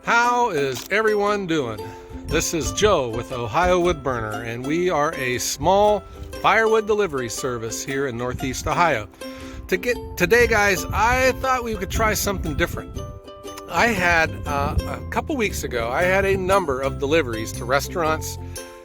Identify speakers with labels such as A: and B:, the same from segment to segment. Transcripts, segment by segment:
A: How is everyone doing? This is Joe with Ohio Wood Burner, and we are a small firewood delivery service here in Northeast Ohio. Today, guys, I thought we could try something different. I had a couple weeks ago, I had a number of deliveries to restaurants,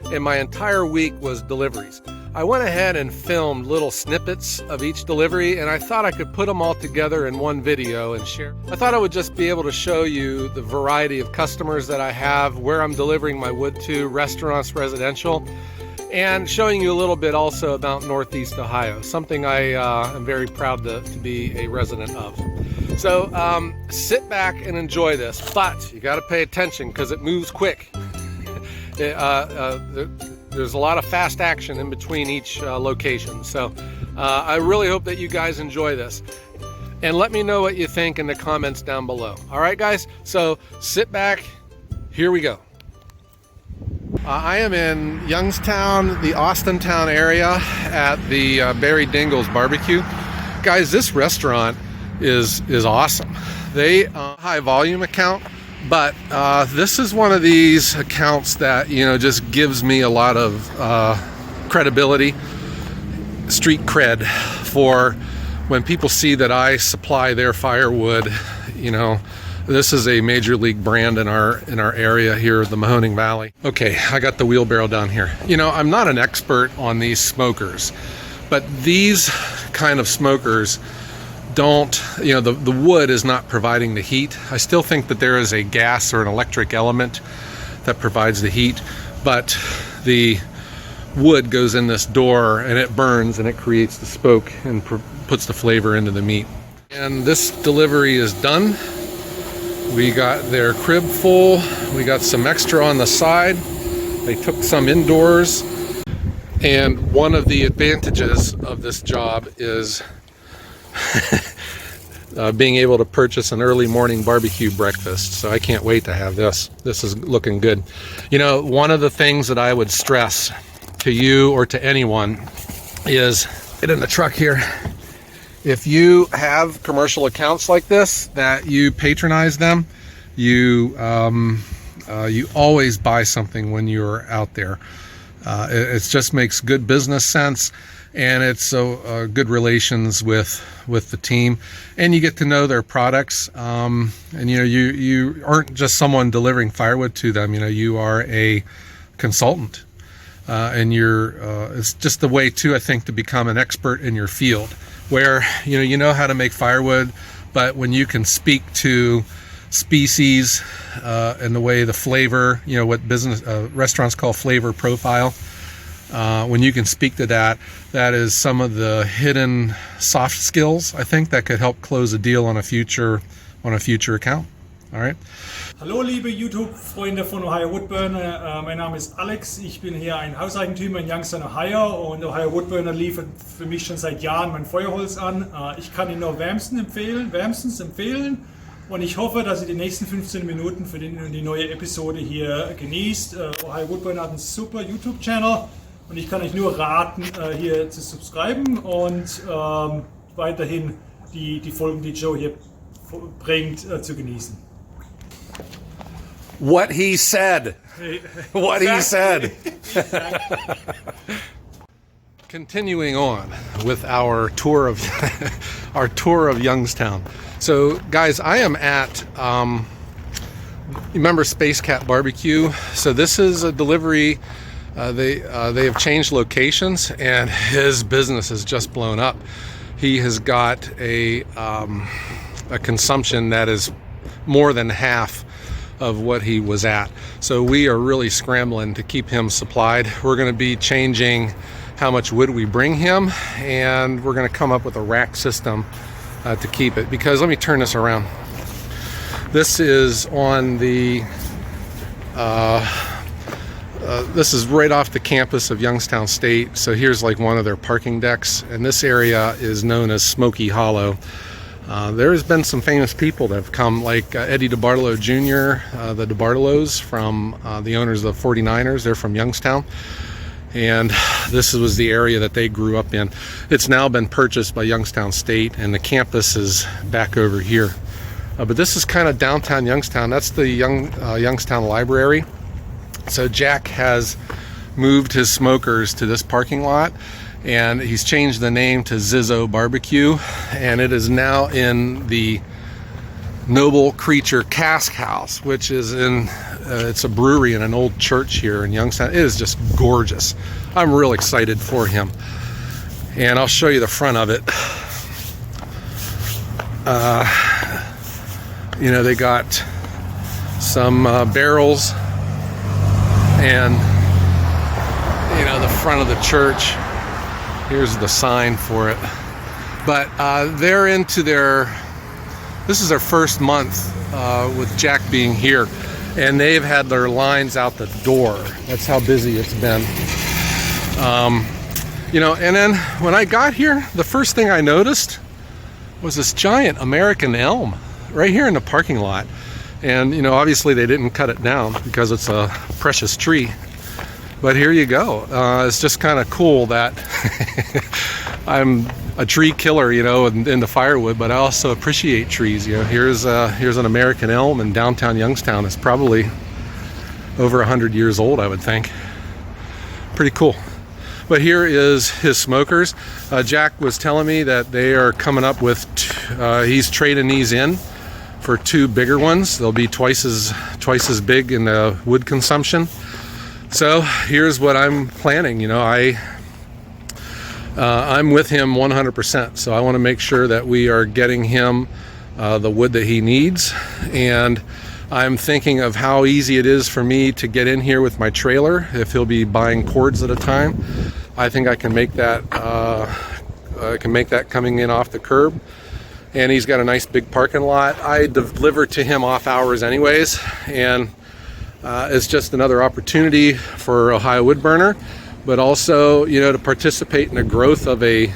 A: and my entire week was deliveries. I went ahead and filmed little snippets of each delivery, and I thought I could put them all together in one video and share. I thought I would just be able to show you the variety of customers that I have, where I'm delivering my wood to, restaurants, residential, and showing you a little bit also about Northeast Ohio, something I am very proud to be a resident of. So sit back and enjoy this, but you got to pay attention because it moves quick. There's a lot of fast action in between each location. So I really hope that you guys enjoy this. And let me know what you think in the comments down below. All right, guys? So sit back. Here we go. I am in Youngstown, the Austintown area at the Barry Dingle's Barbecue. Guys, this restaurant is awesome. They high volume account. But this is one of these accounts that, you know, just gives me a lot of credibility, street cred, for when people see that I supply their firewood. You know, this is a major league brand in our area here, the Mahoning Valley. Okay, I got the wheelbarrow down here. You know, I'm not an expert on these smokers, but these kind of smokers don't, you know, the wood is not providing the heat. I still think that there is a gas or an electric element that provides the heat, but the wood goes in this door and it burns and it creates the smoke and puts the flavor into the meat. And this delivery is done. We got their crib full. We got some extra on the side. They took some indoors. And one of the advantages of this job is being able to purchase an early morning barbecue breakfast. So I can't wait to have this. This is looking good. You know, one of the things that I would stress to you or to anyone is, get in the truck here, if you have commercial accounts like this, that you patronize them, you always buy something when you're out there. It just makes good business sense. And it's good relations with the team, and you get to know their products. And you know, you aren't just someone delivering firewood to them. You know, you are a consultant, and it's just a way too, I think, to become an expert in your field, where you know how to make firewood, but when you can speak to species and the way the flavor, you know, what restaurants call flavor profile. When you can speak to that, that is some of the hidden soft skills, I think, that could help close a deal on a future account. All right.
B: Hallo liebe YouTube-Freunde von Ohio Wood Burner, mein Name ist Alex, ich bin hier ein Hauseigentümer in Youngstown, Ohio, und Ohio Wood Burner liefert für mich schon seit Jahren mein Feuerholz an. Ich kann ihn nur wärmstens empfehlen, und ich hoffe, dass ihr die nächsten 15 Minuten für die neue Episode hier genießt. Ohio Wood Burner hat einen super YouTube-Channel. Und ich kann euch nur raten, hier zu subscriben und weiterhin die Folgen, die Joe hier bringt, zu genießen.
A: What he said. What he said. Continuing on with our tour of Youngstown. So, guys, I am at remember Space Cat Barbecue. So this is a delivery. They have changed locations, and his business has just blown up. He has got a consumption that is more than half of what he was at. So we are really scrambling to keep him supplied. We're going to be changing how much wood we bring him, and we're going to come up with a rack system to keep it. Because let me turn this around. This is on the this is right off the campus of Youngstown State. So here's like one of their parking decks, and this area is known as Smoky Hollow. There has been some famous people that have come, like Eddie DeBartolo Jr., the DeBartolos, from the owners of the 49ers. They're from Youngstown, and this was the area that they grew up in. It's now been purchased by Youngstown State, and the campus is back over here. But this is kind of downtown Youngstown. That's the Youngstown Library. So Jack has moved his smokers to this parking lot, and he's changed the name to Zizzo Barbecue, and it is now in the Noble Creature Cask House, which is in it's a brewery in an old church here in Youngstown. It is just gorgeous. I'm real excited for him, and I'll show you the front of it. You know, they got some barrels, and you know, the front of the church, here's the sign for it. But they're into this is their first month with Jack being here, and they've had their lines out the door. That's how busy it's been. You know, and then when I got here, the first thing I noticed was this giant American elm right here in the parking lot. And you know, obviously they didn't cut it down because it's a precious tree. But here you go. It's just kind of cool that I'm a tree killer, you know, into Firewood, but I also appreciate trees. You know, here's an American elm in downtown Youngstown. It's probably over 100 years old, I would think. Pretty cool. But here is his smokers. Jack was telling me that they are coming up with, he's trading these in for 2 bigger ones. They'll be twice as big in the wood consumption. So here's what I'm planning. You know, I'm with him 100%. So I want to make sure that we are getting him the wood that he needs. And I'm thinking of how easy it is for me to get in here with my trailer if he'll be buying cords at a time. I think I can make that coming in off the curb. And he's got a nice big parking lot. I deliver to him off hours anyways, and it's just another opportunity for Ohio Woodburner, but also, you know, to participate in the growth of a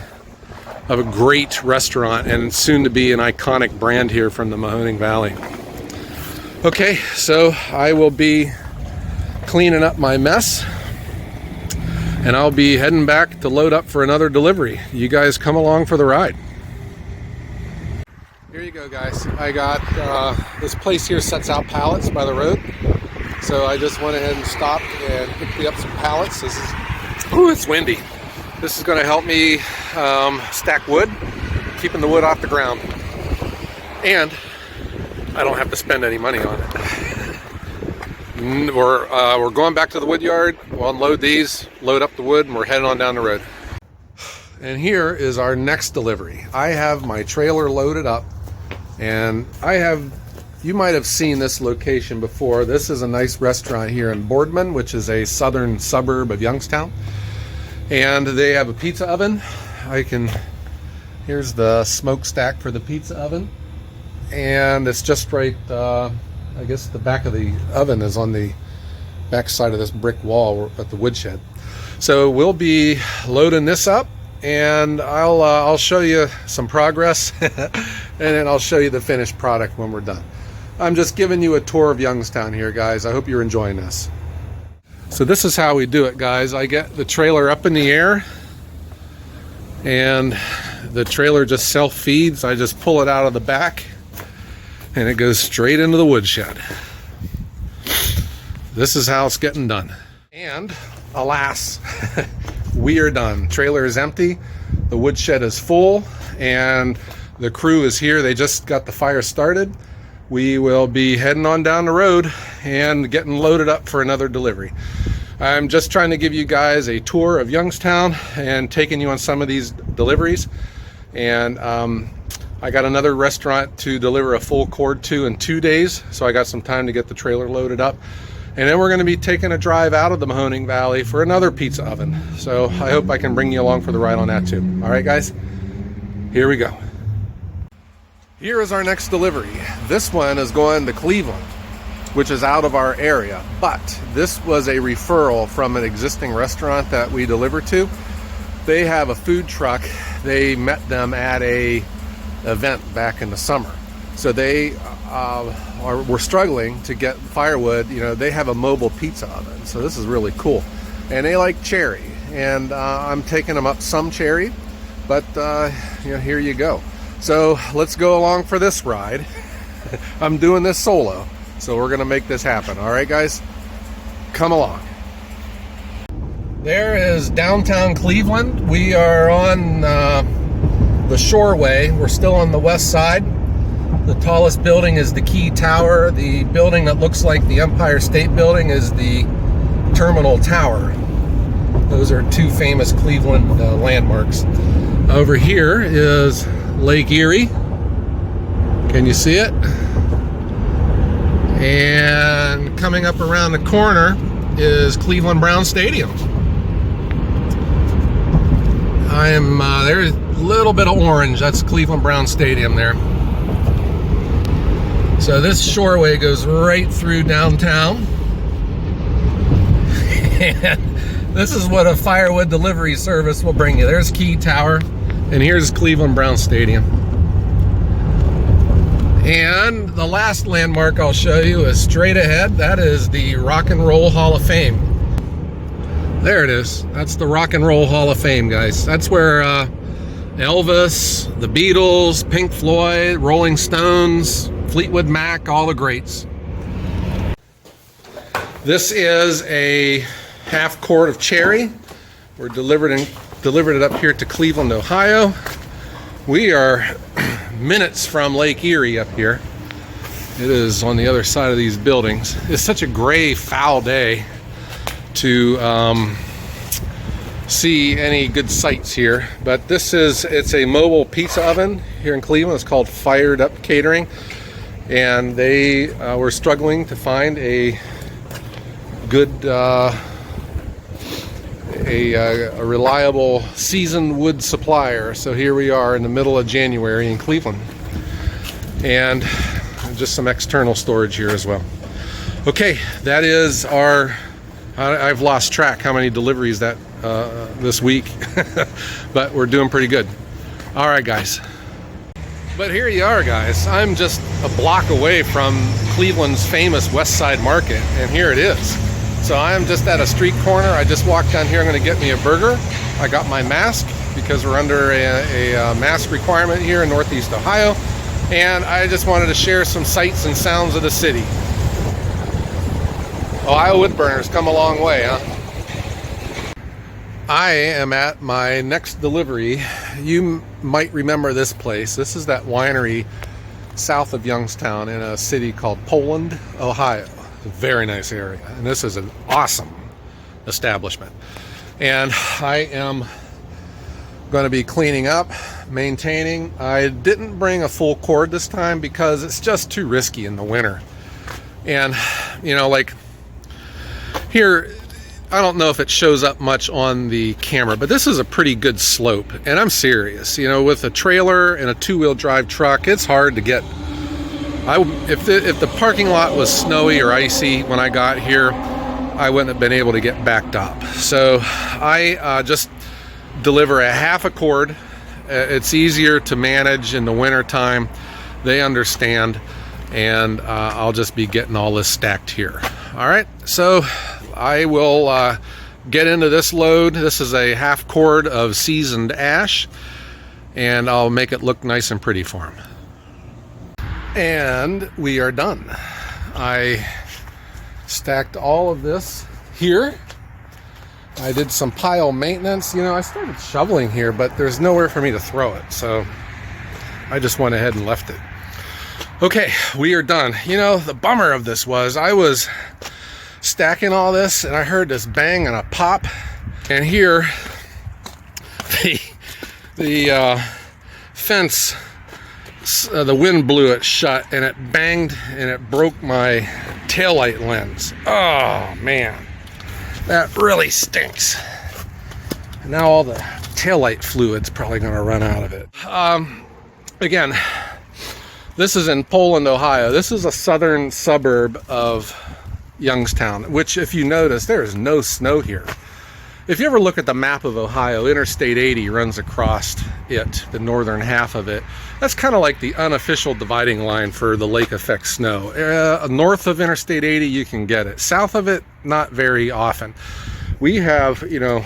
A: great restaurant and soon to be an iconic brand here from the Mahoning Valley. Okay, so I will be cleaning up my mess, and I'll be heading back to load up for another delivery. You guys come along for the ride. Here you go, guys. I got this place here sets out pallets by the road, so I just went ahead and stopped and picked me up some pallets. It's windy. This is going to help me stack wood, keeping the wood off the ground, and I don't have to spend any money on it. We're going back to the wood yard. We'll unload these, load up the wood, and we're heading on down the road. And here is our next delivery. I have my trailer loaded up, and you might have seen this location before. This is a nice restaurant here in Boardman, which is a southern suburb of Youngstown. And they have a pizza oven. Here's the smokestack for the pizza oven. And it's just right, I guess the back of the oven is on the back side of this brick wall at the woodshed. So we'll be loading this up, and I'll show you some progress and then I'll show you the finished product when we're done. I'm just giving you a tour of Youngstown here, guys. I hope you're enjoying this. So this is how we do it, guys. I get the trailer up in the air, and the trailer just self-feeds. I just pull it out of the back, and it goes straight into the woodshed. This is how it's getting done. And alas, we are done. Trailer is empty, the woodshed is full, and the crew is here. They just got the fire started. We will be heading on down the road and getting loaded up for another delivery. I'm just trying to give you guys a tour of Youngstown and taking you on some of these deliveries. And I got another restaurant to deliver a full cord to in 2 days, so I got some time to get the trailer loaded up. And then we're going to be taking a drive out of the Mahoning Valley for another pizza oven. So I hope I can bring you along for the ride on that too. All right, guys, here we go. Here is our next delivery. This one is going to Cleveland, which is out of our area, but this was a referral from an existing restaurant that we deliver to. They have a food truck. They met them at a event back in the summer, so they were struggling to get firewood. You know, they have a mobile pizza oven, so this is really cool, and they like cherry, and I'm taking them up some cherry, but you know, here you go. So let's go along for this ride. I'm doing this solo, so we're gonna make this happen. All right, guys, come along. There is downtown Cleveland. We are on the Shoreway. We're still on the west side. The tallest building is the Key Tower. The building that looks like the Empire State Building is the Terminal Tower. Those are two famous Cleveland landmarks. Over here is Lake Erie. Can you see it? And coming up around the corner is Cleveland Brown Stadium. There's a little bit of orange. That's Cleveland Brown Stadium there. So this Shoreway goes right through downtown. And this is what a Firewood delivery service will bring you. There's Key Tower, and here's Cleveland Brown Stadium. And the last landmark I'll show you is straight ahead. That is the Rock and Roll Hall of Fame. There it is. That's the Rock and Roll Hall of Fame, guys. That's where Elvis, the Beatles, Pink Floyd, Rolling Stones, Fleetwood Mac, all the greats. This is a half quart of cherry. We're delivered it up here to Cleveland, Ohio. We are minutes from Lake Erie up here. It is on the other side of these buildings. It's such a gray, foul day to see any good sights here, but it's a mobile pizza oven here in Cleveland. It's called Fired Up Catering, and they were struggling to find a good a reliable seasoned wood supplier. So here we are in the middle of January in Cleveland, and just some external storage here as well. Okay, that is our I've lost track how many deliveries that this week, but we're doing pretty good. All right, guys. But here you are, guys. I'm just a block away from Cleveland's famous West Side Market, and here it is. So I'm just at a street corner. I just walked down here. I'm going to get me a burger. I got my mask because we're under a mask requirement here in Northeast Ohio, and I just wanted to share some sights and sounds of the city. Ohio woodburners come a long way, huh? I am at my next delivery. You might remember this place. This is that winery south of Youngstown in a city called Poland, Ohio. It's a very nice area, and this is an awesome establishment. And I am going to be cleaning up, maintaining. I didn't bring a full cord this time because it's just too risky in the winter. And, you know, like here, I don't know if it shows up much on the camera, but this is a pretty good slope, and I'm serious. You know, with a trailer and a two-wheel drive truck, it's hard to get. If the parking lot was snowy or icy when I got here, I wouldn't have been able to get backed up. So I just deliver a half a cord. It's easier to manage in the winter time. They understand, and I'll just be getting all this stacked here. All right, so I will get into this load. This is a half cord of seasoned ash, and I'll make it look nice and pretty for him. And we are done. I stacked all of this here. I did some pile maintenance. You know, I started shoveling here, but there's nowhere for me to throw it, so I just went ahead and left it. Okay, we are done. You know, the bummer of this was I was stacking all this, and I heard this bang and a pop, and here the fence, the wind blew it shut, and it banged and it broke my taillight lens. Oh man, that really stinks. And now all the taillight fluid's probably going to run out of it. Again, this is in Poland, Ohio. This is a southern suburb of Youngstown, which, if you notice, there is no snow here. If you ever look at the map of Ohio, Interstate 80 runs across it, the northern half of it. That's kind of like the unofficial dividing line for the lake effect snow. North of Interstate 80, you can get it. South of it, not very often. We have, you know,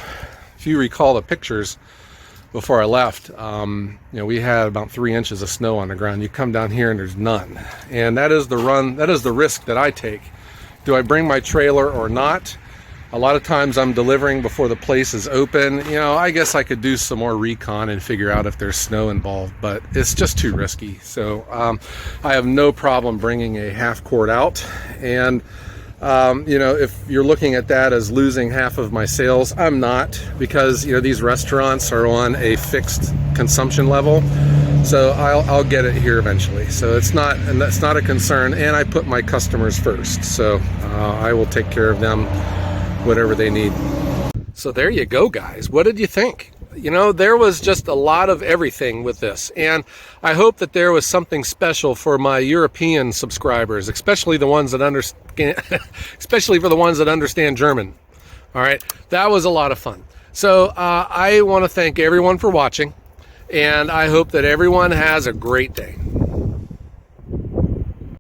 A: if you recall the pictures before I left, we had about 3 inches of snow on the ground. You come down here and there's none. And that is the risk that I take. Do I bring my trailer or not? A lot of times I'm delivering before the place is open. I guess I could do some more recon and figure out if there's snow involved, but it's just too risky. So I have no problem bringing a half quart out. And if you're looking at that as losing half of my sales, I'm not, because these restaurants are on a fixed consumption level, so I'll get it here eventually. So that's not a concern, and I put my customers first, so I will take care of them, whatever they need. So there you go, guys. What did you think? There was just a lot of everything with this, and I hope that there was something special for my European subscribers, especially the ones that especially for the ones that understand German. All right, that was a lot of fun. So I want to thank everyone for watching, and I hope that everyone has a great day.